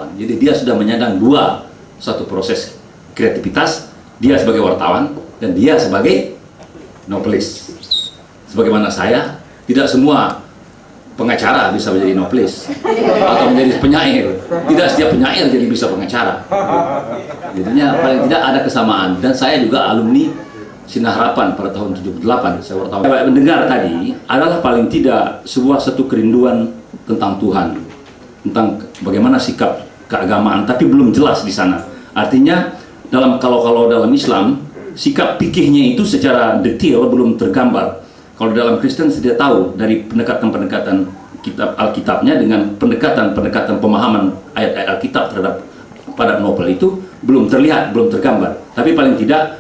wartawan. Jadi dia sudah menyandang satu proses kreativitas, dia sebagai wartawan dan dia sebagai novelis. Sebagaimana saya, tidak semua pengacara bisa menjadi novelis atau menjadi penyair. Tidak setiap penyair jadi bisa pengacara. Jadinya paling tidak ada kesamaan. Dan saya juga alumni Sinar Harapan pada tahun 78. Saya wartawan. Mendengar tadi adalah paling tidak satu kerinduan tentang Tuhan, tentang bagaimana sikap keagamaan, tapi belum jelas di sana. Artinya kalau dalam Islam sikap fikihnya itu secara detail belum tergambar. Kalau dalam Kristen saya tahu dari pendekatan-pendekatan kitab Alkitabnya dengan pendekatan pemahaman ayat-ayat Alkitab pada novel itu belum terlihat, belum tergambar. Tapi paling tidak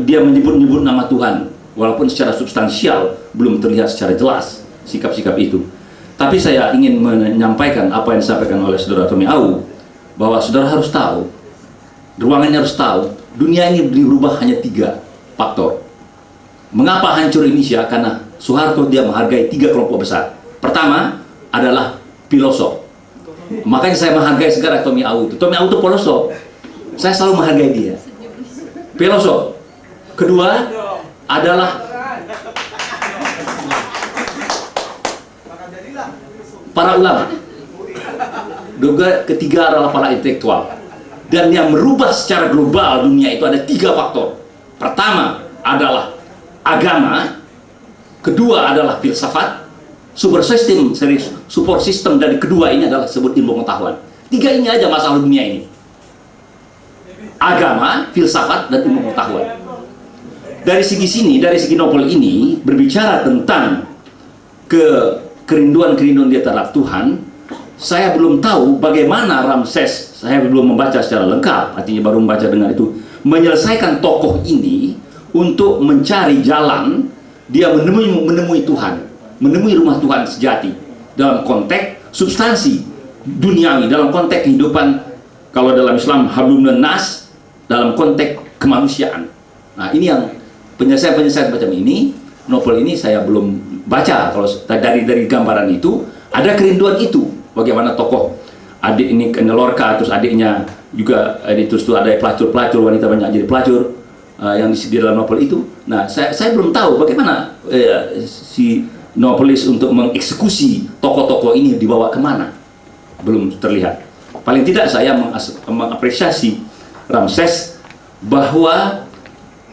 dia menyebut nama Tuhan, walaupun secara substansial belum terlihat secara jelas sikap-sikap itu. Tapi saya ingin menyampaikan apa yang disampaikan oleh saudara Tommy Au, bahwa saudara harus tahu, ruangannya harus tahu, dunia ini dirubah hanya 3 faktor. Mengapa hancur Indonesia? Karena Soeharto dia menghargai 3 kelompok besar. Pertama adalah filosof. Makanya saya menghargai segera Tommy Au. Tommy Au itu filosof. Saya selalu menghargai dia. Filosof. Kedua adalah para ulama. Ketiga adalah para intelektual. Dan yang merubah secara global dunia itu ada 3 faktor. Pertama adalah agama, kedua adalah filsafat, support system dari kedua ini adalah sebut ilmu pengetahuan. 3 ini aja masalah dunia ini. Agama, filsafat, dan ilmu pengetahuan. Dari segi novel ini berbicara tentang kerinduan dia terhadap Tuhan. Saya belum tahu bagaimana Ramses, saya belum membaca secara lengkap, artinya baru membaca dengan itu, menyelesaikan tokoh ini untuk mencari jalan dia menemui Tuhan, menemui rumah Tuhan sejati dalam konteks substansi duniawi, dalam konteks kehidupan, kalau dalam Islam hablum nas, dalam konteks kemanusiaan. Nah, ini yang penyelesaian macam ini, novel ini saya belum baca. Kalau dari gambaran itu ada kerinduan itu, bagaimana tokoh adik ini Lorca, terus adiknya juga terus ada pelacur wanita banyak jadi pelacur yang di dalam novel itu. Nah, saya belum tahu bagaimana si novelis untuk mengeksekusi tokoh-tokoh ini dibawa kemana, belum terlihat. Paling tidak saya mengapresiasi Ramses bahwa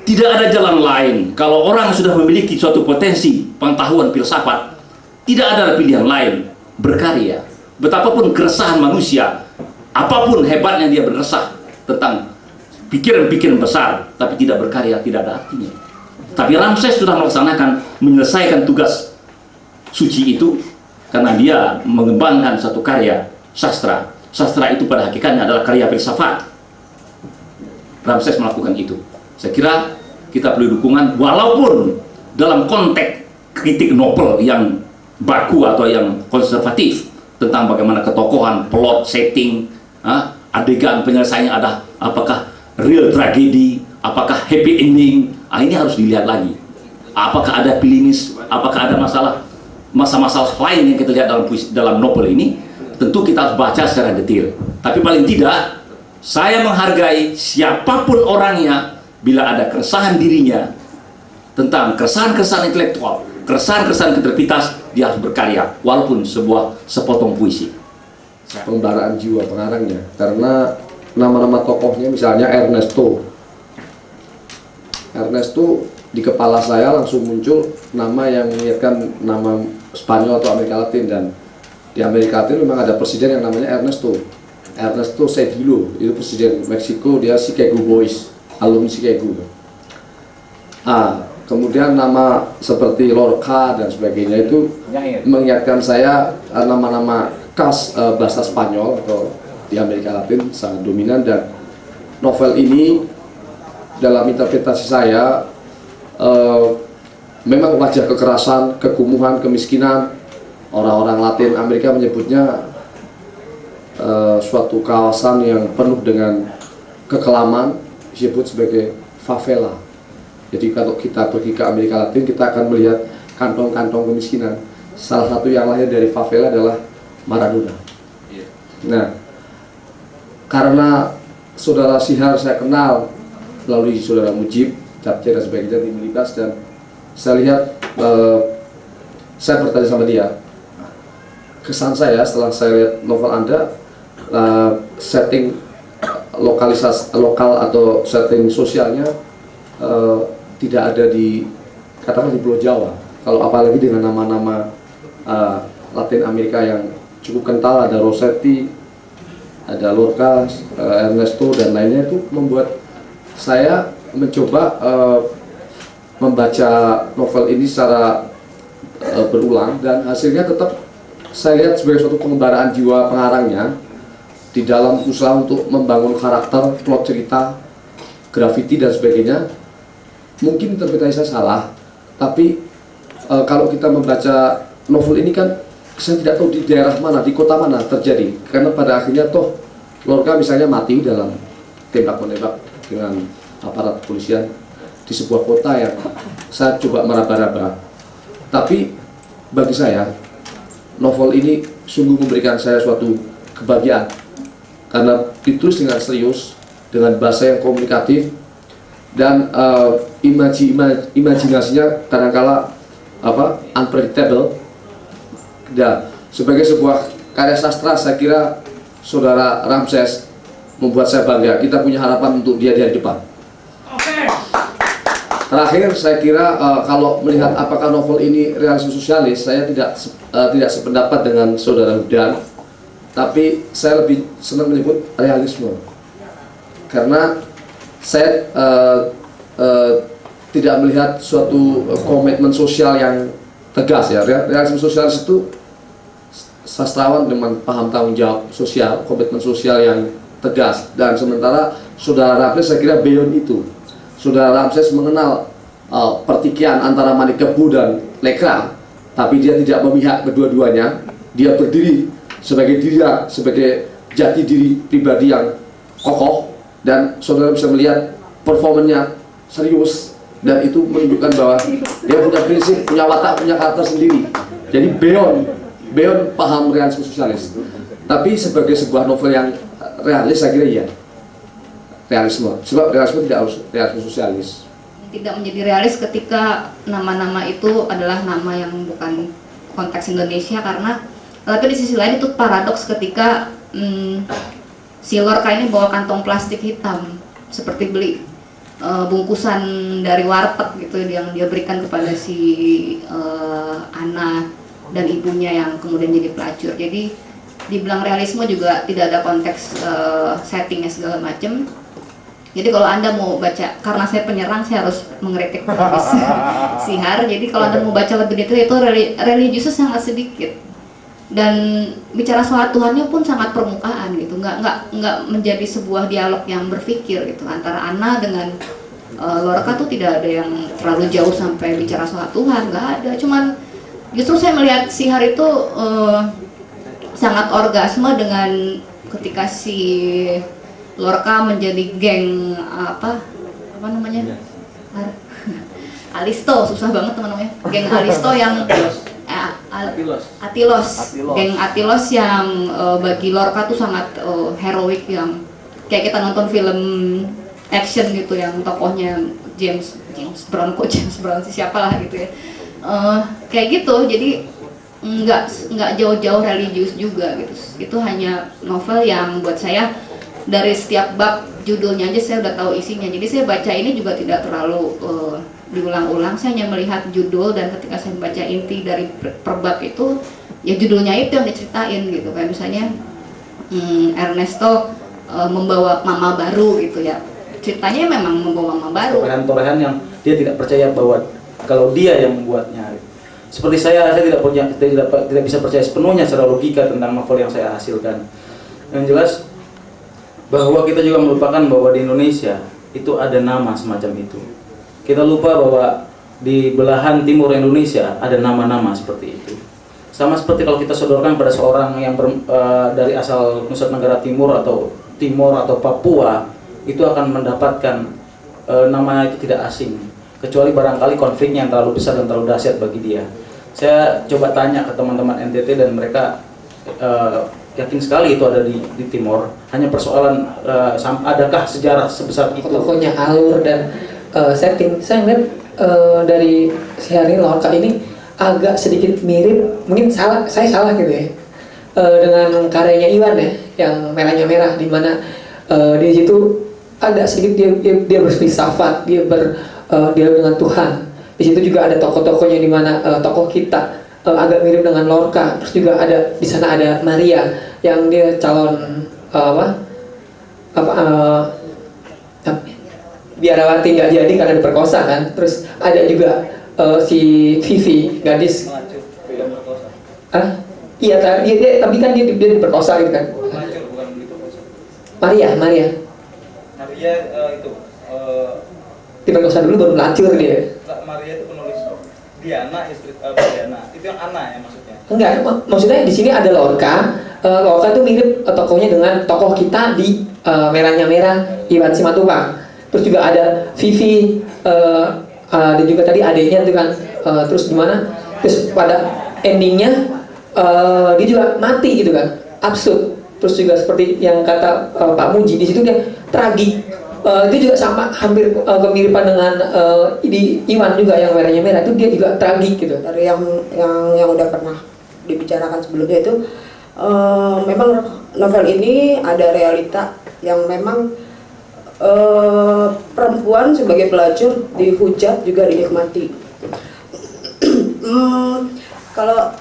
tidak ada jalan lain. Kalau orang sudah memiliki suatu potensi pengetahuan filsafat, tidak ada pilihan lain, berkarya. Betapapun keresahan manusia, apapun hebatnya dia berresah tentang pikiran-pikiran besar, tapi tidak berkarya, tidak ada artinya. Tapi Ramses sudah menyelesaikan tugas suci itu karena dia mengembangkan satu karya sastra. Sastra itu pada hakikatnya adalah karya filsafat. Ramses melakukan itu. Saya kira kita perlu dukungan, walaupun dalam konteks kritik novel yang baku atau yang konservatif tentang bagaimana ketokohan, plot, setting, adegan penyelesaiannya ada, apakah real tragedi, apakah happy ending, ini harus dilihat lagi. Apakah ada pilinis, apakah ada masalah lain yang kita lihat dalam novel ini, tentu kita harus baca secara detail. Tapi paling tidak, saya menghargai siapapun orangnya, bila ada keresahan dirinya tentang keresahan-keresahan intelektual, keresahan-keresahan kreativitas, dia harus berkarya, walaupun sepotong puisi. Pembaraan jiwa pengarangnya, karena nama-nama tokohnya misalnya Ernesto di kepala saya langsung muncul nama yang mengingatkan nama Spanyol atau Amerika Latin, dan di Amerika Latin memang ada presiden yang namanya Ernesto Zedillo, itu presiden Meksiko, dia Chicago Boys, alumni Chicago. Kemudian nama seperti Lorca dan sebagainya itu mengingatkan saya nama-nama khas bahasa Spanyol atau di Amerika Latin sangat dominan. Dan novel ini dalam interpretasi saya memang wajah kekerasan, kekumuhan, kemiskinan. Orang-orang Latin Amerika menyebutnya suatu kawasan yang penuh dengan kekelaman, disebut sebagai favela. Jadi kalau kita pergi ke Amerika Latin, kita akan melihat kantong-kantong kemiskinan. Salah satu yang lahir dari favela adalah Maradona. Nah, karena saudara Sihar saya kenal melalui saudara Mujib, Capce dan sebagainya di Milibas, dan saya lihat saya bertanya sama dia, kesan saya setelah saya lihat novel Anda, setting lokalisasi lokal atau setting sosialnya tidak ada di katakanlah di Pulau Jawa. Kalau apalagi dengan nama-nama Latin Amerika yang cukup kental, ada Rossetti, ada Lorca, Ernesto dan lainnya, itu membuat saya mencoba membaca novel ini secara berulang, dan hasilnya tetap saya lihat sebagai suatu pengembaraan jiwa pengarangnya di dalam usaha untuk membangun karakter, plot cerita, grafiti dan sebagainya. Mungkin interpretasi saya salah, tapi kalau kita membaca novel ini kan saya tidak tahu di daerah mana, di kota mana terjadi, karena pada akhirnya toh Lorca misalnya mati dalam tembak-menembak dengan aparat kepolisian di sebuah kota yang saya coba meraba-raba. Tapi bagi saya novel ini sungguh memberikan saya suatu kebahagiaan karena ditulis dengan serius, dengan bahasa yang komunikatif, dan imajinasinya kadangkala unpredictable. Dan sebagai sebuah karya sastra, saya kira saudara Ramses membuat saya bangga. Kita punya harapan untuk dia di hari depan. Terakhir, saya kira kalau melihat apakah novel ini realisme sosialis, saya tidak sependapat dengan saudara Hudan, tapi saya lebih senang menyebut realisme, karena saya tidak melihat suatu komitmen sosial yang tegas ya. Realisme sosialis itu sastrawan dengan paham tanggung jawab sosial, komitmen sosial yang tegas, dan sementara saudara Ramses saya kira beyond itu. Saudara Ramses mengenal pertikaian antara Manikebu dan Lekra, tapi dia tidak memihak kedua-duanya. Dia berdiri sebagai dia, sebagai jati diri pribadi yang kokoh, dan saudara bisa melihat performanya serius, dan itu menunjukkan bahwa dia punya prinsip, punya watak, punya karakter sendiri. Jadi beyond paham realisme sosialis. Tapi sebagai sebuah novel yang realis, saya kira iya, realisme. Sebab realisme tidak harus realisme sosialis. Tidak menjadi realis ketika nama-nama itu adalah nama yang bukan konteks Indonesia, karena tapi di sisi lain itu paradoks ketika si Lorca ini bawa kantong plastik hitam seperti beli bungkusan dari warteg gitu yang dia berikan kepada si Ana dan ibunya yang kemudian jadi pelacur. Jadi dibilang realisme juga tidak ada konteks settingnya segala macam. Jadi kalau Anda mau baca, karena saya penyerang, saya harus mengkritik penulis Sihar. Jadi kalau Anda mau baca lebih detail, itu religiusnya sangat sedikit, dan bicara soal Tuhannya pun sangat permukaan gitu, nggak menjadi sebuah dialog yang berpikir gitu antara Ana dengan Lorca tuh tidak ada yang terlalu jauh sampai bicara soal Tuhan, nggak ada. Cuman justru saya melihat Sihar itu sangat orgasme dengan ketika si Lorca menjadi geng apa namanya, Alisto, susah banget teman-teman, geng Alisto yang Atilos, geng Atilos yang bagi Lorca tuh sangat heroik, yang kayak kita nonton film action gitu yang tokohnya James Brown siapa lah gitu ya, kayak gitu. Jadi nggak jauh-jauh religius juga gitu. Itu hanya novel yang buat saya dari setiap bab judulnya aja saya udah tahu isinya. Jadi saya baca ini juga tidak terlalu diulang-ulang. Saya hanya melihat judul, dan ketika saya membaca inti dari per bab itu, ya judulnya itu yang diceritain gitu. Kayak misalnya Ernesto membawa mama baru gitu ya. Ceritanya memang membawa mama baru. Torehan-torehan yang dia tidak percaya bahwa kalau dia yang membuatnya. Seperti saya tidak bisa percaya sepenuhnya secara logika tentang novel yang saya hasilkan. Yang jelas bahwa kita juga melupakan bahwa di Indonesia itu ada nama semacam itu. Kita lupa bahwa di belahan timur Indonesia ada nama-nama seperti itu. Sama seperti kalau kita sodorkan pada seorang yang dari asal Nusa Tenggara Timur atau Papua, itu akan mendapatkan nama itu tidak asing, kecuali barangkali konfliknya yang terlalu besar dan terlalu dahsyat bagi dia. Saya coba tanya ke teman-teman NTT dan mereka yakin sekali itu ada di Timor. Hanya persoalan adakah sejarah sebesar itu. Tokohnya, alur dan setting. Saya melihat dari si Hari Lorca ini agak sedikit mirip, mungkin saya salah gitu ya, dengan karyanya Iwan ya, yang Merahnya Merah, di mana di situ agak sedikit dia berfilsafat, dia dengan Tuhan. Di situ juga ada tokoh-tokohnya, di mana tokoh kita agak mirip dengan Lorca. Terus juga ada di sana ada Maria yang dia calon biarawati nggak jadi karena diperkosa kan. Terus ada juga si Vivi, gadis. Iya, tapi kan dia diperkosa gitu kan. Maria itu diperkosa dulu baru melacur dia. Maria itu penulis Diana, istri Diana. Itu yang Ana ya maksudnya? Enggak, maksudnya di sini ada Lorca. Lorca itu mirip tokohnya dengan tokoh kita di Merahnya Merah, Iwan Simatupang. Terus juga ada Vivi, dan juga tadi adiknya itu kan. Terus gimana? Terus pada endingnya dia juga mati gitu kan, absurd. Terus juga seperti yang kata Pak Muji, di situ dia tragik. Itu juga sama, hampir kemiripan dengan di Iwan juga yang Merahnya Merah, itu dia juga tragik gitu. Dari yang udah pernah dibicarakan sebelumnya itu, memang novel ini ada realita yang memang perempuan sebagai pelacur dihujat juga dinikmati. Kalau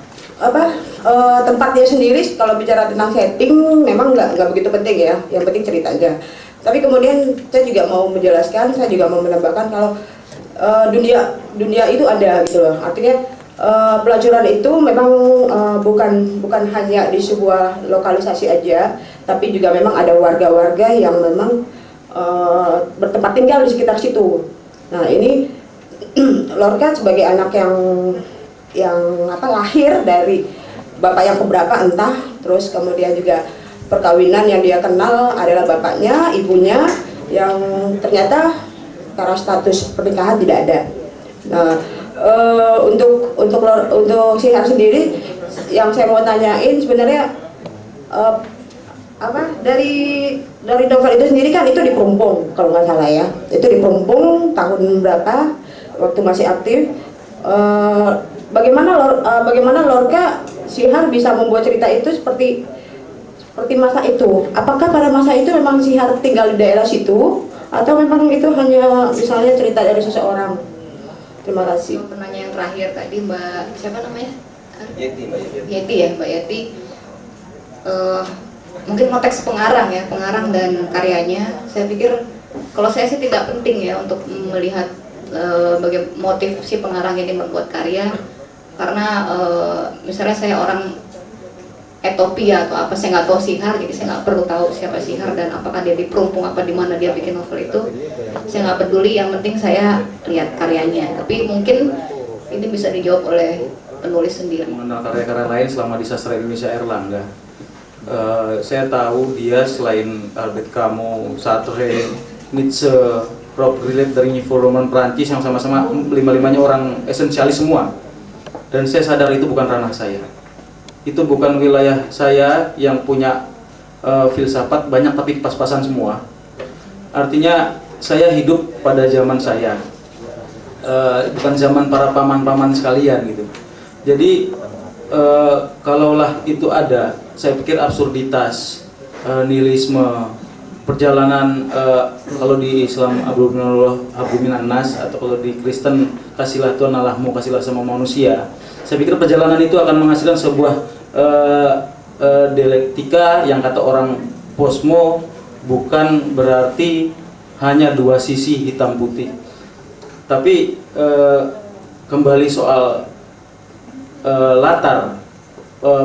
tempatnya sendiri, kalau bicara tentang setting memang nggak begitu penting ya, yang penting ceritanya. Tapi kemudian saya juga mau menjelaskan, saya juga mau menambahkan kalau dunia itu ada gitu loh. Artinya pelacuran itu memang bukan hanya di sebuah lokalisasi aja, tapi juga memang ada warga-warga yang memang bertempat tinggal di sekitar situ. Nah ini Lorca sebagai anak yang lahir dari bapak yang keberapa entah, terus kemudian juga perkawinan yang dia kenal adalah bapaknya, ibunya yang ternyata karena status pernikahan tidak ada. Nah, untuk Sihar sendiri yang saya mau tanyain sebenarnya dari novel itu sendiri kan itu di Perumpung kalau nggak salah ya, itu di Perumpung tahun berapa waktu masih aktif. Bagaimana Lorca Sihar bisa membuat cerita itu seperti masa itu? Apakah pada masa itu memang Sihar tinggal di daerah situ atau memang itu hanya misalnya cerita dari seseorang? Terima kasih. Penanya yang terakhir tadi Mbak siapa namanya? Yeti, Mbak Yeti. Yeti ya, Mbak Yeti. Mungkin konteks pengarang dan karyanya, saya pikir kalau saya sih tidak penting ya untuk melihat bagaimana motif si pengarang ini membuat karya, karena misalnya saya orang Etopia atau apa, saya nggak tahu Sihar, jadi saya nggak perlu tahu siapa Sihar dan apakah dia di Perumpung apa di mana dia bikin novel itu, saya nggak peduli, yang penting saya lihat karyanya. Tapi mungkin ini bisa dijawab oleh penulis sendiri. Mengenal karya-karya lain selama di sastra Indonesia Erlangga, saya tahu dia selain Albert Camus, Sartre, Nietzsche, Rob Grillet dari Niveau Roman Prancis yang sama-sama lima-limanya orang esensialis semua, dan saya sadar itu bukan ranah saya. Itu bukan wilayah saya yang punya filsafat banyak tapi pas-pasan semua. Artinya saya hidup pada zaman saya, bukan zaman para paman-paman sekalian gitu. Jadi kalaulah itu ada, saya pikir absurditas, nihilisme, perjalanan kalau di Islam hablu minan nas, atau kalau di Kristen kasihlah Tuhan Allahmu, kasihlah sama manusia. Saya pikir perjalanan itu akan menghasilkan sebuah dialektika yang kata orang posmo bukan berarti hanya dua sisi hitam putih. Tapi kembali soal latar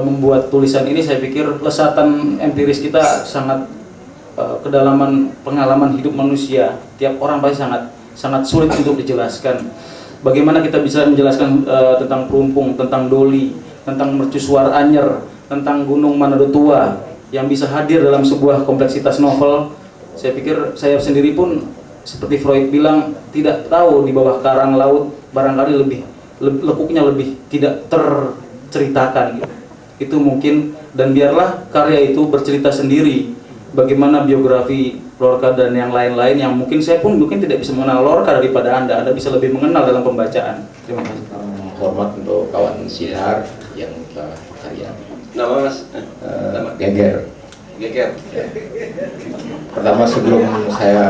membuat tulisan ini, saya pikir lesatan empiris kita sangat kedalaman pengalaman hidup manusia. Tiap orang pasti sangat sulit untuk dijelaskan. Bagaimana kita bisa menjelaskan tentang Perumpung, tentang Doli, tentang Mercusuar Anyer, tentang Gunung Manado Tua yang bisa hadir dalam sebuah kompleksitas novel. Saya pikir saya sendiri pun seperti Freud bilang tidak tahu di bawah karang laut barangkali lebih lekuknya lebih tidak terceritakan gitu. Itu mungkin dan biarlah karya itu bercerita sendiri bagaimana biografi Lorca dan yang lain-lain yang mungkin saya pun mungkin tidak bisa mengenal Lorca daripada Anda bisa lebih mengenal dalam pembacaan. Terima kasih. Hormat untuk kawan Sihar yang telah karya. Nama Mas? Geger. Geger. Ya. Pertama sebelum saya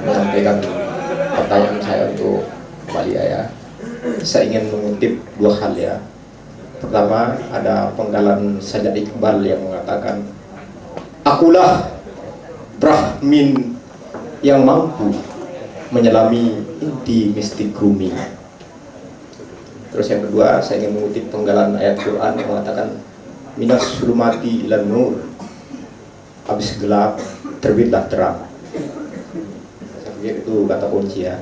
menyampaikan pertanyaan saya untuk Mbak Lia ya, saya ingin mengutip dua hal ya. Pertama ada penggalan Sajjad Iqbal yang mengatakan, akulah Brahmin yang mampu menyelami inti mistik Rumi. Terus yang kedua saya ingin mengutip penggalan ayat Quran yang mengatakan, minas sulumati ilan nur, habis gelap terbitlah terang. Saya pikir itu kata kunci ya.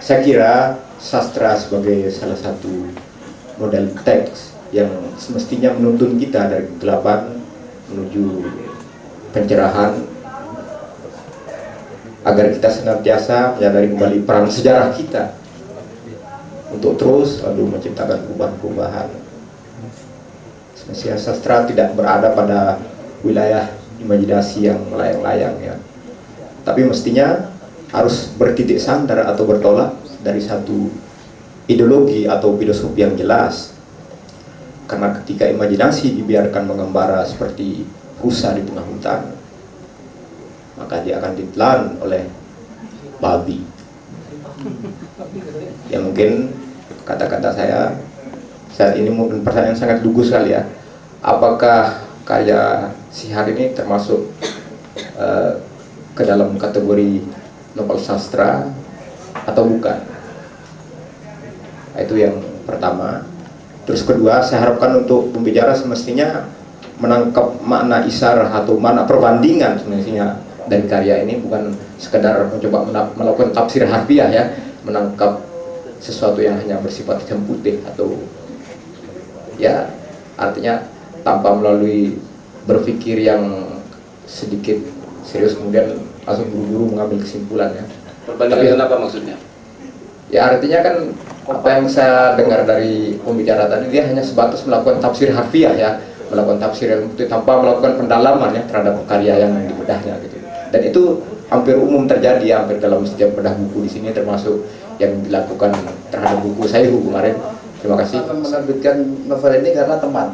Saya kira sastra sebagai salah satu model teks yang semestinya menuntun kita dari kegelapan menuju pencerahan, agar kita senantiasa menyadari kembali peran sejarah kita untuk terus lalu menciptakan perubahan-perubahan. Semestinya sastra tidak berada pada wilayah imajinasi yang melayang-layang ya, tapi mestinya harus bertitik sandar atau bertolak dari satu ideologi atau filosofi yang jelas. Karena ketika imajinasi dibiarkan mengembara seperti rusa di tengah hutan, maka dia akan ditelan oleh babi. Ya mungkin kata-kata saya saat ini mungkin pertanyaan sangat lugu sekali ya. Apakah karya Sihar ini termasuk ke dalam kategori novel sastra atau bukan? Itu yang pertama. Terus kedua, saya harapkan untuk pembicara semestinya menangkap makna isyarat atau makna perbandingan semestinya dari karya ini, bukan sekedar mencoba melakukan tafsir harfiah ya, menangkap sesuatu yang hanya bersifat hitam putih atau ya artinya tanpa melalui berpikir yang sedikit serius kemudian langsung buru-buru mengambil kesimpulan ya. Perbandingan apa maksudnya? Ya artinya kan apa yang saya dengar dari pembicara tadi, dia hanya sebatas melakukan tafsir harfiah ya, melakukan tafsir yang tanpa melakukan pendalaman ya terhadap karya yang dibedahnya gitu. Dan itu hampir umum terjadi hampir dalam setiap bedah buku di sini, termasuk yang dilakukan terhadap buku saya kemarin. Terima kasih. Menerbitkan novel ini karena teman.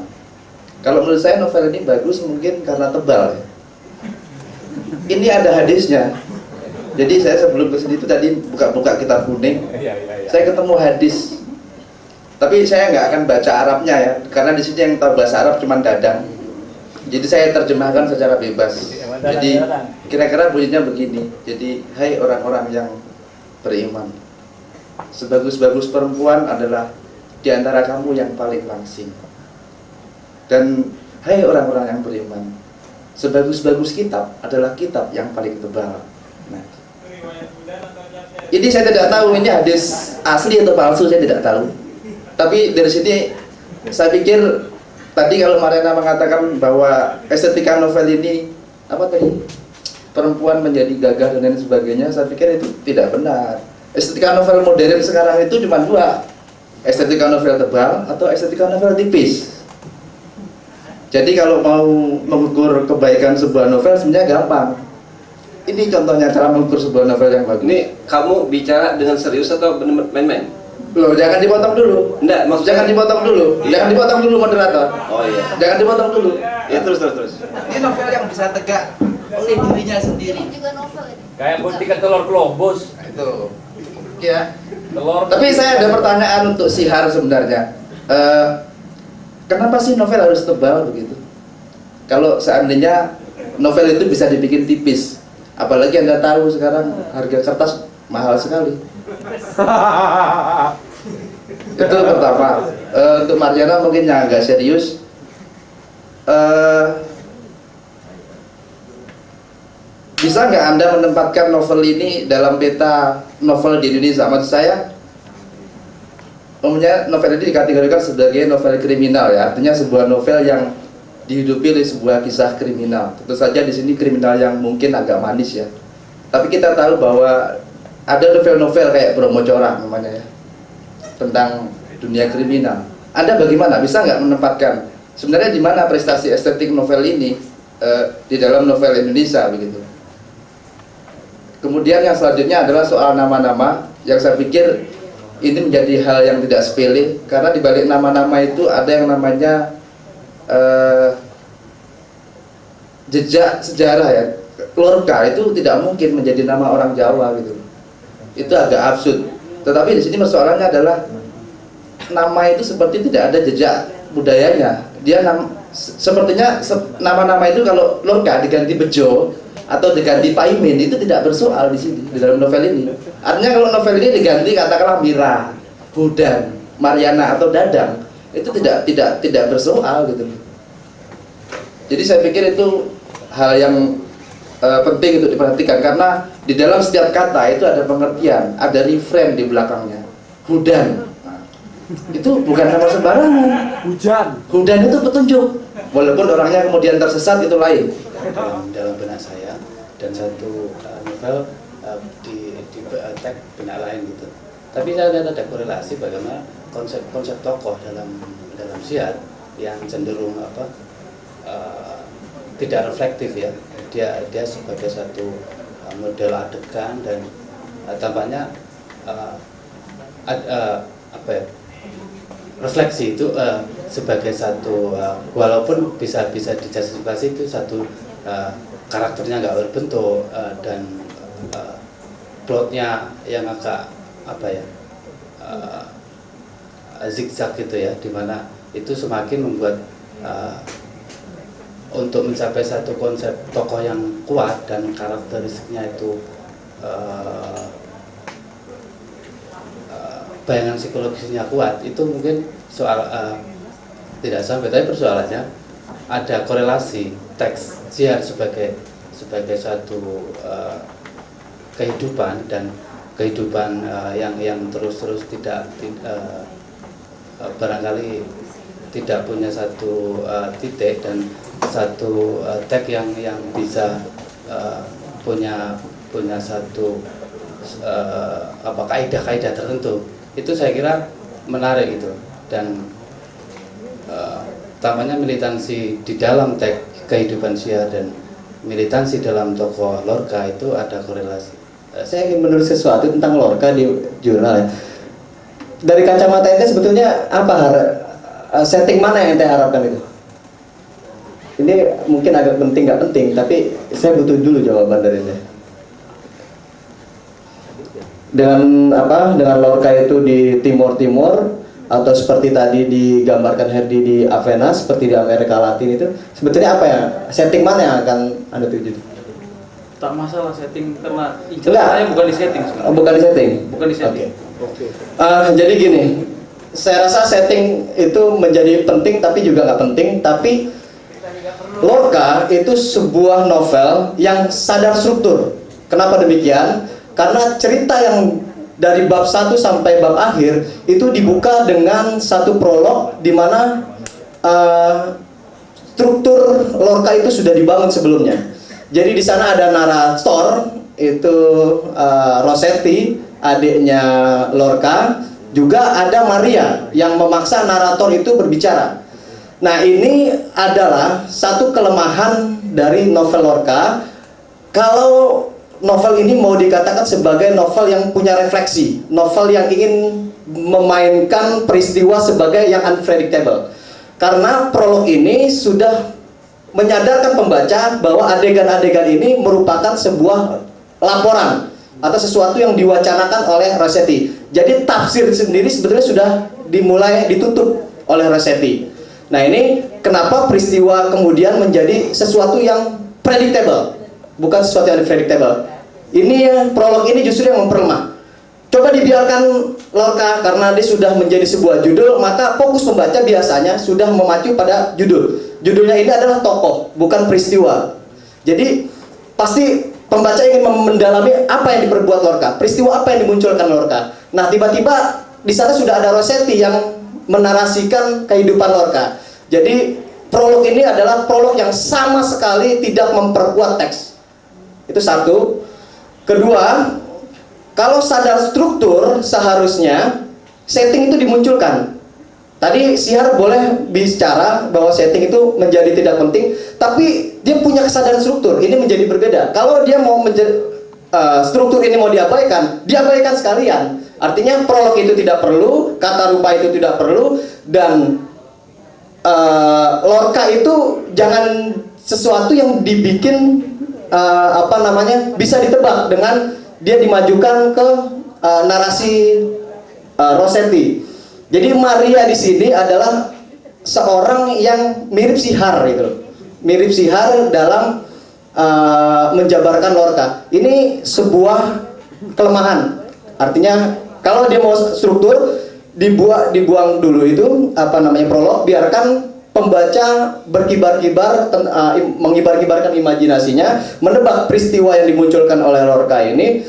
Kalau menurut saya novel ini bagus mungkin karena tebal. Ini ada hadisnya. Jadi saya sebelum kesini itu tadi buka-buka kitab kuning, saya ketemu hadis. Tapi saya nggak akan baca Arabnya ya, karena di sini yang tahu bahasa Arab cuma Dadang. Jadi saya terjemahkan secara bebas. Jadi kira-kira bunyinya begini. Jadi hai orang-orang yang beriman, sebagus-bagus perempuan adalah di antara kamu yang paling langsing. Dan hai orang-orang yang beriman, sebagus-bagus kitab adalah kitab yang paling tebal. Nah, jadi saya tidak tahu ini hadis asli atau palsu, saya tidak tahu. Tapi dari sini saya pikir tadi kalau Mariana mengatakan bahwa estetika novel ini apa tadi, perempuan menjadi gagah dan lain sebagainya, saya pikir itu tidak benar. Estetika novel modern sekarang itu cuma dua, estetika novel tebal atau estetika novel tipis. Jadi kalau mau mengukur kebaikan sebuah novel sebenarnya gampang. Ini contohnya cara mengukur sebuah novel yang bagus. Ini kamu bicara dengan serius atau main-main? Loh, jangan dipotong dulu. Enggak, maksudnya Jangan dipotong dulu. Iya. Jangan dipotong dulu moderator. Oh iya. Jangan dipotong dulu. Ya terus. Ini novel yang bisa tegak oleh dirinya sendiri. Ini juga novel ini. Kayak buktikan telur globus. Nah, itu. Ya. Telur. Tapi saya ada pertanyaan untuk Sihar sebenarnya. Kenapa sih novel harus tebal begitu? Kalau seandainya novel itu bisa dibikin tipis, apalagi Anda tahu sekarang harga kertas mahal sekali. Itu pertama. Untuk Mariana mungkin yang agak serius, bisa nggak Anda menempatkan novel ini dalam peta novel di Indonesia? Maksud saya, umumnya novel ini dikategorikan sebagai novel kriminal ya, artinya sebuah novel yang dihidupi oleh sebuah kisah kriminal. Tentu saja di sini kriminal yang mungkin agak manis ya. Tapi kita tahu bahwa ada novel-novel kayak Bromo Corah namanya ya, tentang dunia kriminal. Anda bagaimana? Bisa nggak menempatkan sebenarnya di mana prestasi estetik novel ini di dalam novel Indonesia begitu? Kemudian yang selanjutnya adalah soal nama-nama yang saya pikir ini menjadi hal yang tidak sepele karena di balik nama-nama itu ada yang namanya jejak sejarah ya. Lorca itu tidak mungkin menjadi nama orang Jawa gitu. Itu agak absurd. Tetapi di sini persoalannya adalah nama itu seperti tidak ada jejak budayanya. Dia sepertinya nama-nama itu kalau Lorca diganti Bejo atau diganti Paimin itu tidak bersoal di sini di dalam novel ini. Artinya kalau novel ini diganti katakanlah Mira, Hudan, Mariana atau Dadang itu tidak bersoal gitu. Jadi saya pikir itu hal yang penting untuk diperhatikan karena di dalam setiap kata itu ada pengertian, ada refrain di belakangnya. Hudan, itu bukan nama sembarangan. Hudan itu petunjuk. Walaupun orangnya kemudian tersesat itu lain. Dalam benak saya dan satu novel di tag benak lain gitu. Tapi saya lihat ada korelasi bagaimana konsep tokoh dalam siat yang cenderung tidak reflektif ya. Dia sebagai satu model adegan dan tampaknya refleksi itu sebagai satu walaupun bisa dijustifikasi itu satu karakternya nggak berbentuk dan plotnya yang agak zigzag gitu ya, dimana itu semakin membuat untuk mencapai satu konsep tokoh yang kuat dan karakteristiknya itu bayangan psikologisnya kuat, itu mungkin soal tidak sampai. Tapi persoalannya ada korelasi teks siar sebagai satu kehidupan dan kehidupan yang terus tidak barangkali tidak punya satu titik dan satu tag yang bisa punya satu kaidah-kaidah tertentu. Itu saya kira menarik itu, dan tampaknya militansi di dalam tag kehidupan siar dan militansi dalam tokoh Lorca itu ada korelasi. Saya ingin menulis sesuatu tentang Lorca di jurnal ya. Dari kacamata ente sebetulnya apa setting mana yang ente harapkan itu? Ini mungkin agak penting nggak penting, tapi saya butuh dulu jawaban dari ente. Dengan Lorca itu di Timur atau seperti tadi digambarkan Herdi di Avena, seperti di Amerika Latin, itu sebetulnya apa ya, setting mana yang akan Anda tuju? Tak masalah setting, karena saya bukan di setting sebenarnya. Bukan di setting? Bukan di setting. Okay. Jadi gini, saya rasa setting itu menjadi penting tapi juga nggak penting. Tapi Lorca itu sebuah novel yang sadar struktur. Kenapa demikian? Karena cerita yang dari bab 1 sampai bab akhir itu dibuka dengan satu prolog di mana struktur Lorca itu sudah dibangun sebelumnya. Jadi di sana ada narator, itu Rossetti, adiknya Lorca, juga ada Maria yang memaksa narator itu berbicara. Nah, ini adalah satu kelemahan dari novel Lorca. Kalau novel ini mau dikatakan sebagai novel yang punya refleksi, novel yang ingin memainkan peristiwa sebagai yang unpredictable. Karena prolog ini sudah menyadarkan pembaca bahwa adegan-adegan ini merupakan sebuah laporan atau sesuatu yang diwacanakan oleh Rossetti. Jadi tafsir sendiri sebetulnya sudah ditutup oleh Rossetti. Nah, ini kenapa peristiwa kemudian menjadi sesuatu yang predictable, bukan sesuatu yang unpredictable. Ini prolog ini justru yang memperlemah. Coba dibiarkan Lorca karena dia sudah menjadi sebuah judul, maka fokus pembaca biasanya sudah memacu pada judul. Judulnya ini adalah tokoh, bukan peristiwa. Jadi pasti pembaca ingin mendalami apa yang diperbuat Lorca, peristiwa apa yang dimunculkan Lorca. Nah, tiba-tiba di sana sudah ada Rossetti yang menarasikan kehidupan Lorca. Jadi prolog ini adalah prolog yang sama sekali tidak memperkuat teks. Itu satu. Kedua, kalau sadar struktur seharusnya setting itu dimunculkan. Tadi Sihar boleh bicara bahwa setting itu menjadi tidak penting, tapi dia punya kesadaran struktur. Ini menjadi berbeda. Kalau dia mau struktur ini mau diabaikan sekalian. Artinya prolog itu tidak perlu, kata rupa itu tidak perlu, dan Lorca itu jangan sesuatu yang dibikin bisa ditebak dengan dia dimajukan ke narasi Rossetti. Jadi Maria di sini adalah seorang yang mirip Sihar gitu, mirip Sihar dalam menjabarkan Lorca. Ini sebuah kelemahan. Artinya kalau dia mau struktur dibuang dulu itu prolog, biarkan pembaca berkibar-kibar, mengibar-kibarkan imajinasinya, menebak peristiwa yang dimunculkan oleh Lorca ini,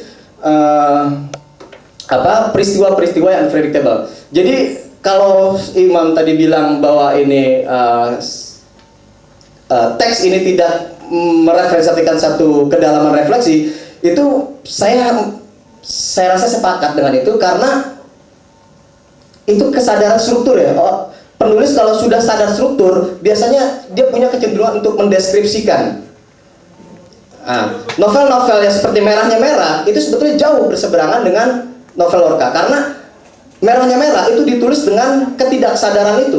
peristiwa-peristiwa yang unpredictable. Jadi kalau Imam tadi bilang bahwa ini teks ini tidak merepresentasikan satu kedalaman refleksi, itu saya rasa sepakat dengan itu, karena itu kesadaran struktur ya. Penulis kalau sudah sadar struktur, biasanya dia punya kecenderungan untuk mendeskripsikan. Novel-novel yang seperti Merahnya Merah itu sebetulnya jauh berseberangan dengan novel Lorca, karena Merahnya Merah itu ditulis dengan ketidaksadaran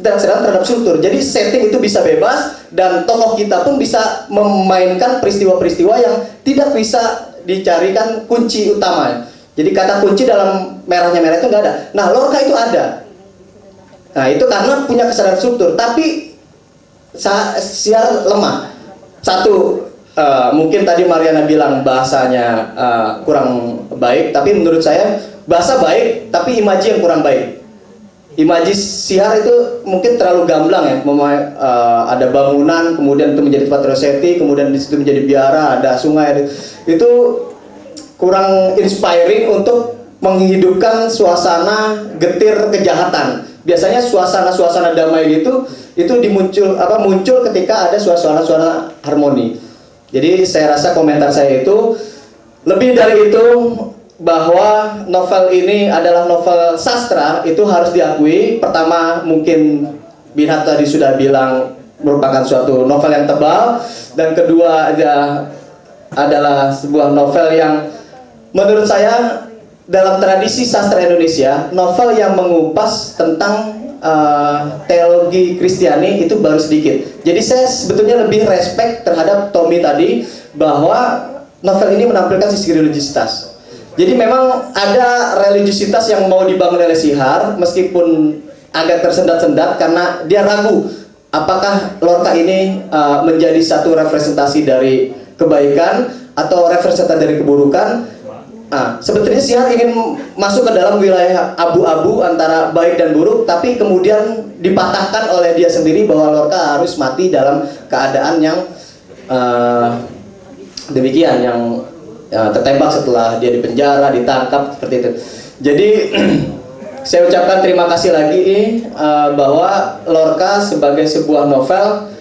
terhadap struktur. Jadi setting itu bisa bebas, dan tokoh kita pun bisa memainkan peristiwa-peristiwa yang tidak bisa dicarikan kunci utama. Jadi kata kunci dalam Merahnya Merah itu nggak ada. Nah, Lorca itu ada. Nah, itu karena punya kesadaran struktur. Tapi Sihar lemah. Satu, mungkin tadi Mariana bilang bahasanya kurang baik, tapi menurut saya bahasa baik, tapi imaji yang kurang baik. Imaji Sihar itu mungkin terlalu gamblang ya. Ada bangunan, kemudian itu menjadi tempat Rossetti, kemudian di situ menjadi biara, ada sungai. Itu kurang inspiring untuk menghidupkan suasana getir kejahatan. Biasanya suasana-suasana damai itu muncul ketika ada suasana harmoni. Jadi saya rasa komentar saya itu lebih dari itu, bahwa novel ini adalah novel sastra, itu harus diakui. Pertama, mungkin Binhat tadi sudah bilang merupakan suatu novel yang tebal, dan kedua adalah sebuah novel yang menurut saya dalam tradisi sastra Indonesia, novel yang mengupas tentang teologi Kristiani itu baru sedikit. Jadi saya sebetulnya lebih respect terhadap Tommy tadi, bahwa novel ini menampilkan sisi religiusitas. Jadi memang ada religiusitas yang mau dibangun oleh Sihar, meskipun agak tersendat-sendat karena dia ragu apakah Lorca ini menjadi satu representasi dari kebaikan atau representasi dari keburukan. Sebetulnya Sihar ingin masuk ke dalam wilayah abu-abu antara baik dan buruk, tapi kemudian dipatahkan oleh dia sendiri bahwa Lorca harus mati dalam keadaan yang demikian, yang tertembak setelah dia dipenjara, ditangkap, seperti itu. Jadi saya ucapkan terima kasih lagi bahwa Lorca sebagai sebuah novel,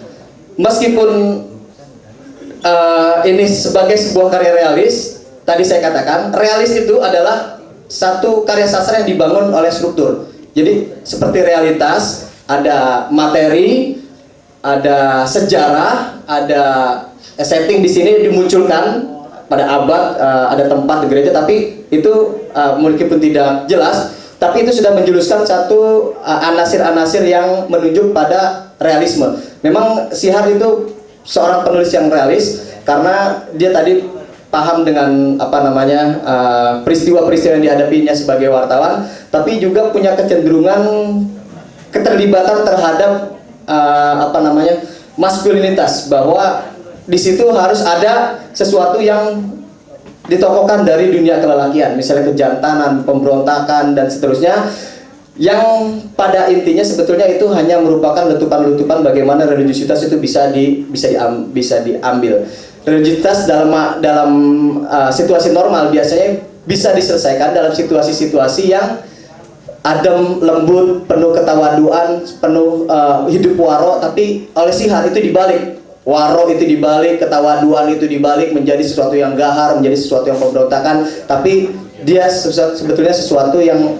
meskipun ini sebagai sebuah karya realis, tadi saya katakan realis itu adalah satu karya sastra yang dibangun oleh struktur. Jadi seperti realitas, ada materi, ada sejarah, ada setting di sini dimunculkan pada abad, ada tempat di gereja, tapi itu meskipun tidak jelas, tapi itu sudah menjeluskan satu anasir-anasir yang menunjuk pada realisme. Memang Sihar itu seorang penulis yang realis, karena dia tadi paham dengan peristiwa-peristiwa yang dihadapinya sebagai wartawan, tapi juga punya kecenderungan keterlibatan terhadap maskulinitas, bahwa di situ harus ada sesuatu yang ditokohkan dari dunia kelelakian, misalnya kejantanan, pemberontakan, dan seterusnya, yang pada intinya sebetulnya itu hanya merupakan letupan-letupan bagaimana religiusitas itu bisa diambil. Religiusitas dalam situasi normal biasanya bisa diselesaikan dalam situasi-situasi yang adem, lembut, penuh ketawaduan, penuh hidup waro, tapi oleh Sihar itu dibalik. Waro itu dibalik, ketawaduan itu dibalik menjadi sesuatu yang gahar, menjadi sesuatu yang pemberontakan, tapi dia sebetulnya sesuatu yang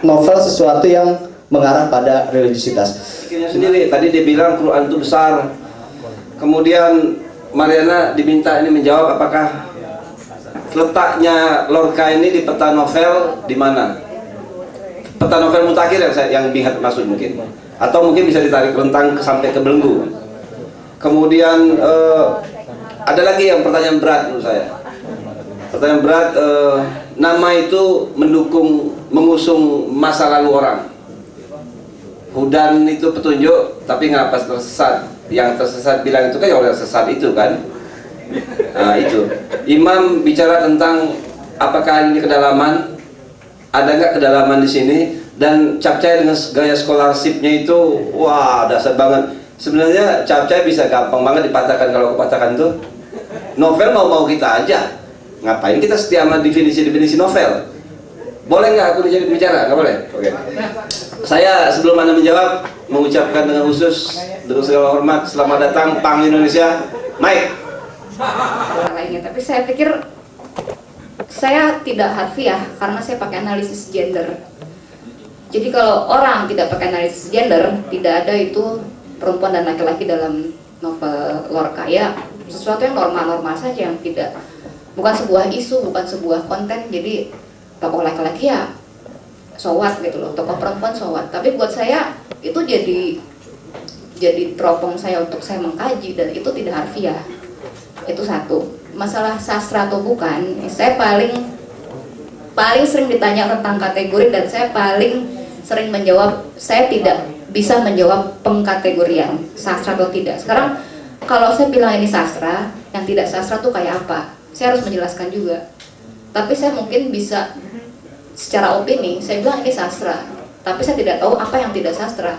novel, sesuatu yang mengarah pada religiusitas. Pikirnya sendiri, tadi dia bilang Quran itu besar. Kemudian Mariana diminta ini menjawab apakah letaknya Lorca ini di peta novel di mana? Peta novel mutakhir yang Binhat maksud mungkin, atau mungkin bisa ditarik rentang sampai ke belenggu. Kemudian ada lagi yang pertanyaan berat menurut saya. Pertanyaan berat, nama itu mengusung masa lalu orang. Hudan itu petunjuk, tapi ngapa tersesat? Yang tersesat bilang itu kan ya orang sesat itu kan. Nah itu. Imam bicara tentang apakah ini kedalaman? Ada nggak kedalaman di sini? Dan Capcay dengan gaya scholarship-nya itu, wah dasar banget. Sebenarnya Capcay bisa gampang banget dipatahkan. Kalau kepatahkan tuh novel mau kita aja. Ngapain kita setia sama definisi novel? Boleh nggak aku jadi bicara? Nggak boleh? Oke. Saya sebelum Anda menjawab mengucapkan dengan khusus dengan segala hormat selamat datang Pang Indonesia. Mike. Lainnya, tapi saya pikir saya tidak harfiah karena saya pakai analisis gender. Jadi kalau orang tidak pakai analisis gender, tidak ada itu perempuan dan laki-laki dalam novel Lorca, ya sesuatu yang normal-normal saja, yang tidak, bukan sebuah isu, bukan sebuah konten. Jadi tokoh laki-laki ya so what gitu loh, tokoh perempuan so what. Tapi buat saya itu jadi teropong saya untuk saya mengkaji, dan itu tidak harfiah. Itu satu. Masalah sastra atau bukan, saya paling sering ditanya tentang kategori, dan saya paling sering menjawab, saya tidak bisa menjawab pengkategorian sastra atau tidak. Sekarang kalau saya bilang ini sastra, yang tidak sastra tuh kayak apa? Saya harus menjelaskan juga. Tapi saya mungkin bisa secara opini, saya bilang ini sastra, tapi saya tidak tahu apa yang tidak sastra.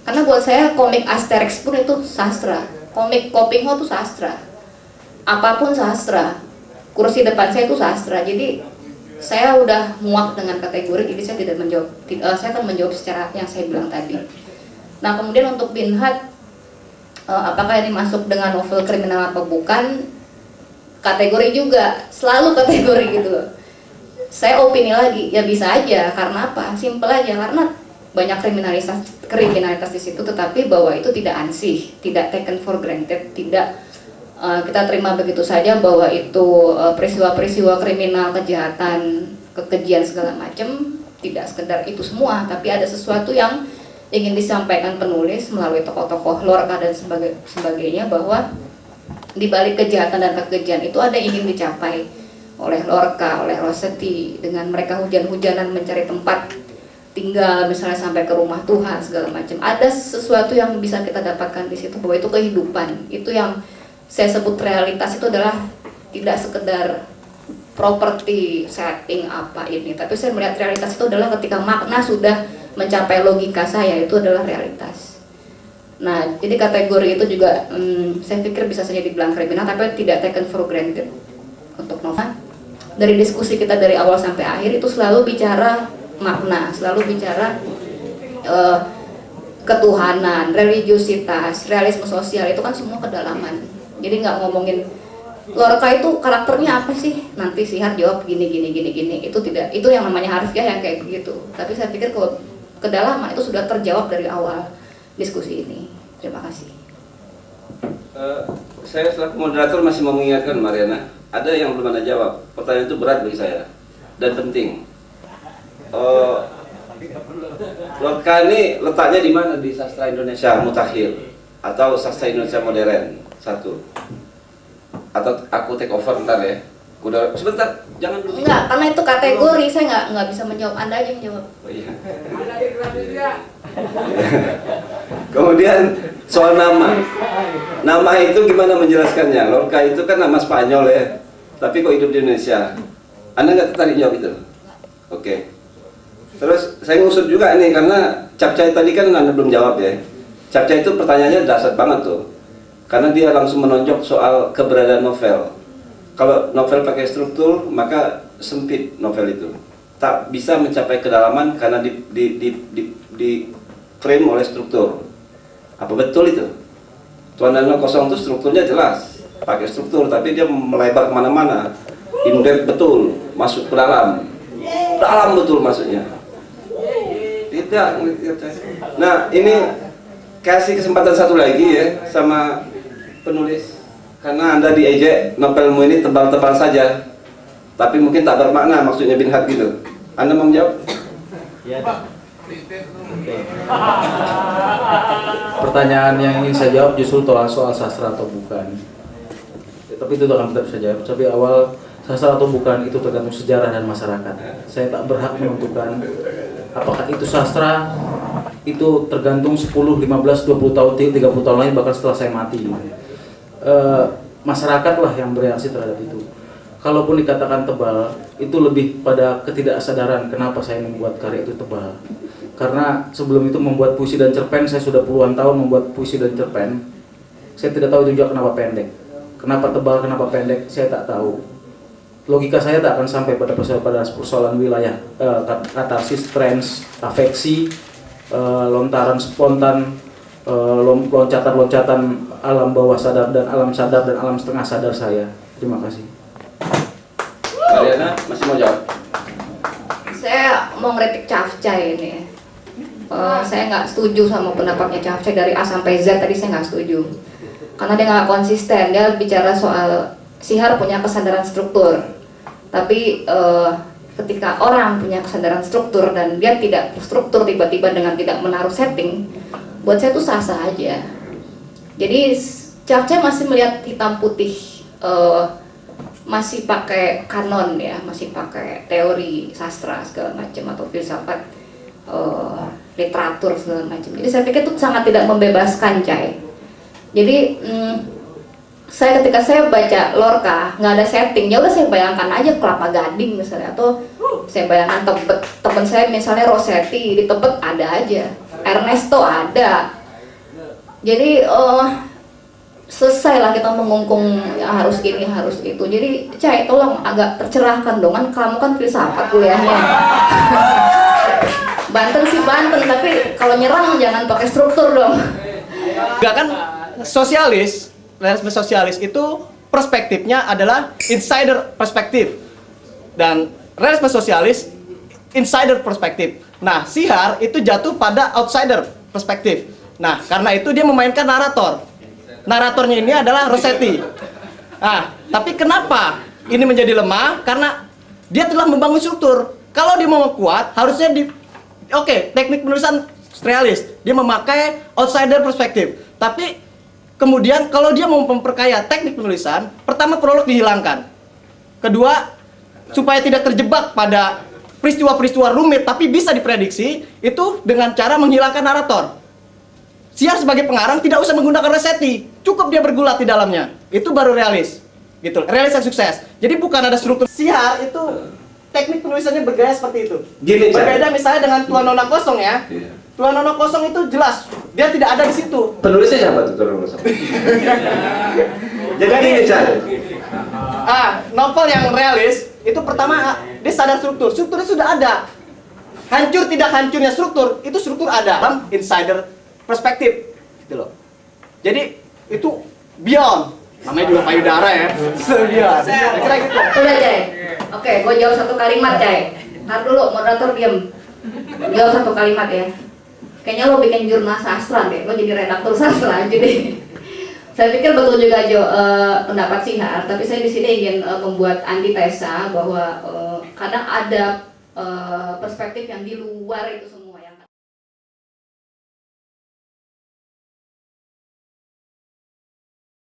Karena buat saya komik Asterix pun itu sastra, komik Kopingho itu sastra, apapun sastra, kursi depan saya itu sastra. Jadi saya udah muak dengan kategori, jadi saya tidak menjawab. Saya akan menjawab secara yang saya bilang tadi. Nah kemudian untuk Binhat, apakah ini masuk dengan novel kriminal atau bukan? Kategori juga, selalu kategori gitu loh. Saya opini lagi, ya bisa aja. Karena apa? Simple aja, karena banyak kriminalitas di situ, tetapi bahwa itu tidak ansih, tidak taken for granted, tidak kita terima begitu saja bahwa itu peristiwa-peristiwa kriminal, kejahatan, kekejian segala macam, tidak sekedar itu semua, tapi ada sesuatu yang ingin disampaikan penulis melalui tokoh-tokoh Lorca dan sebagainya, bahwa di balik kejahatan dan kekejian itu ada yang ingin dicapai oleh Lorca, oleh Rossetti, dengan mereka hujan-hujanan mencari tempat tinggal, misalnya sampai ke rumah Tuhan segala macam. Ada sesuatu yang bisa kita dapatkan di situ, bahwa itu kehidupan. Itu yang saya sebut realitas, itu adalah tidak sekedar properti setting apa ini, tapi saya melihat realitas itu adalah ketika makna sudah mencapai logika saya, itu adalah realitas. Nah, jadi kategori itu juga saya pikir bisa saja dibilang kriminal, tapi tidak taken for granted untuk novel. Dari diskusi kita dari awal sampai akhir itu selalu bicara makna, selalu bicara ketuhanan, religiusitas, realisme sosial, itu kan semua kedalaman. Jadi nggak ngomongin Lorca itu karakternya apa sih, nanti Sihar jawab gini, itu tidak, itu yang namanya harfiah yang kayak begitu. Tapi saya pikir kalau kedalaman itu sudah terjawab dari awal diskusi ini. Terima kasih. Saya selaku moderator masih mau mengingatkan Mariana, ada yang belum Anda jawab. Pertanyaan itu berat bagi saya dan penting. Lorca ini letaknya di mana di sastra Indonesia mutakhir atau sastra Indonesia modern? Satu. Atau aku take over bentar ya. Udah sebentar, jangan dulu. Enggak, karena itu kategori, saya nggak bisa menjawab, Anda aja yang jawab. Oh, iya. Kemudian soal nama. Nama itu gimana menjelaskannya? Lorca itu kan nama Spanyol ya, tapi kok hidup di Indonesia. Anda nggak tertarik jawab itu? Oke. Terus saya ngusut juga nih, karena Capcay tadi kan Anda belum jawab ya. Capcay itu pertanyaannya dasar banget tuh, karena dia langsung menonjok soal keberadaan novel. Kalau novel pakai struktur, maka sempit novel itu. Tak bisa mencapai kedalaman karena di frame oleh struktur. Apa betul itu? Tuan dan Kosong itu strukturnya jelas, pakai struktur, tapi dia melebar kemana-mana. In-depth betul, masuk ke dalam betul maksudnya. Itu Ya, nah ini kasih kesempatan satu lagi ya sama penulis, karena Anda diejek novelmu ini tebal-tebal saja, tapi mungkin tak bermakna, maksudnya bin Had gitu. Anda mau menjawab? Ya. Pertanyaan yang ingin saya jawab justru soal sastra atau bukan. Ya, tapi itu akan tetap saya jawab. Tapi awal sastra atau bukan itu tergantung sejarah dan masyarakat. Saya tak berhak menentukan apakah itu sastra, itu tergantung 10, 15, 20 tahun, 30 tahun lagi, bahkan setelah saya mati. Masyarakatlah yang bereaksi terhadap itu. Kalaupun dikatakan tebal, itu lebih pada ketidaksadaran kenapa saya membuat karya itu tebal. Karena sebelum itu membuat puisi dan cerpen, saya sudah puluhan tahun membuat puisi dan cerpen. Saya tidak tahu itu juga kenapa pendek. Kenapa tebal, kenapa pendek, saya tak tahu. Logika saya tak akan sampai pada persoalan wilayah, katarsis, trans, afeksi, lontaran spontan, loncatan-loncatan alam bawah sadar dan alam sadar dan alam setengah sadar saya. Terima kasih. Mariana masih mau jawab? Saya mau ngeritik Cafcay ini. Saya nggak setuju sama pendapatnya Cafcay dari A sampai Z tadi, saya nggak setuju. Karena dia nggak konsisten, dia bicara soal Sihar punya kesadaran struktur. Tapi ketika orang punya kesadaran struktur dan dia tidak struktur tiba-tiba dengan tidak menaruh setting, buat saya itu sah-sah aja. Jadi Cafcay masih melihat hitam putih, masih pakai kanon ya, masih pakai teori sastra segala macam atau filsafat, literatur segala macam. Jadi saya pikir itu sangat tidak membebaskan, Cay. Jadi ketika saya baca Lorca nggak ada setting, ya udah saya bayangkan aja Kelapa Gading misalnya, atau saya bayangkan Tebet, teman saya misalnya Rossetti di Tebet ada aja, Ernesto ada. Jadi selesai lah kita mengungkung ya, harus ini harus itu. Jadi Cay tolong agak tercerahkan dong, kan kamu kan filsafat kuliahnya. Banten sih Banten, tapi kalau nyerang jangan pakai struktur dong. Enggak kan, sosialis, realisme sosialis itu perspektifnya adalah insider perspektif, dan realisme sosialis insider perspektif. Nah, Sihar itu jatuh pada outsider perspektif. Nah, karena itu dia memainkan narator. Naratornya ini adalah Rossetti. Nah, tapi kenapa ini menjadi lemah? Karena dia telah membangun struktur. Kalau dia mau kuat, harusnya teknik penulisan realis. Dia memakai outsider perspektif. Tapi kemudian kalau dia mau memperkaya teknik penulisan, pertama prolog dihilangkan. Kedua, supaya tidak terjebak pada peristiwa-peristiwa rumit tapi bisa diprediksi, itu dengan cara menghilangkan narator. Sihar sebagai pengarang tidak usah menggunakan Rossetti, cukup dia bergulat di dalamnya. Itu baru realis. Gitu. Realis yang sukses. Jadi bukan ada struktur. Sihar itu teknik penulisannya bergaya seperti itu. Berbeda misalnya dengan Tuan Nona Kosong ya. Tuan Nona Kosong itu jelas dia tidak ada di situ. Penulisnya siapa tuh Tuan Nona Kosong? Jadi ini Cay. Novel yang realis itu pertama dia sadar struktur. Strukturnya sudah ada. Hancur tidak hancurnya struktur, itu struktur ada dalam insider perspektif gitu loh. Jadi itu beyond, namanya juga payudara ya. Beyond. Kira gitu. Udah Cay. Oke, gue jawab satu kalimat Cay. Ntar dulu moderator diam. Jawab satu kalimat ya. Kayaknya lo bikin jurnal sastra deh, lo jadi redaktur sastra aja deh. Saya pikir betul juga Jo pendapat Sihar, tapi saya di sini ingin membuat antitesa bahwa kadang ada perspektif yang di luar itu semua.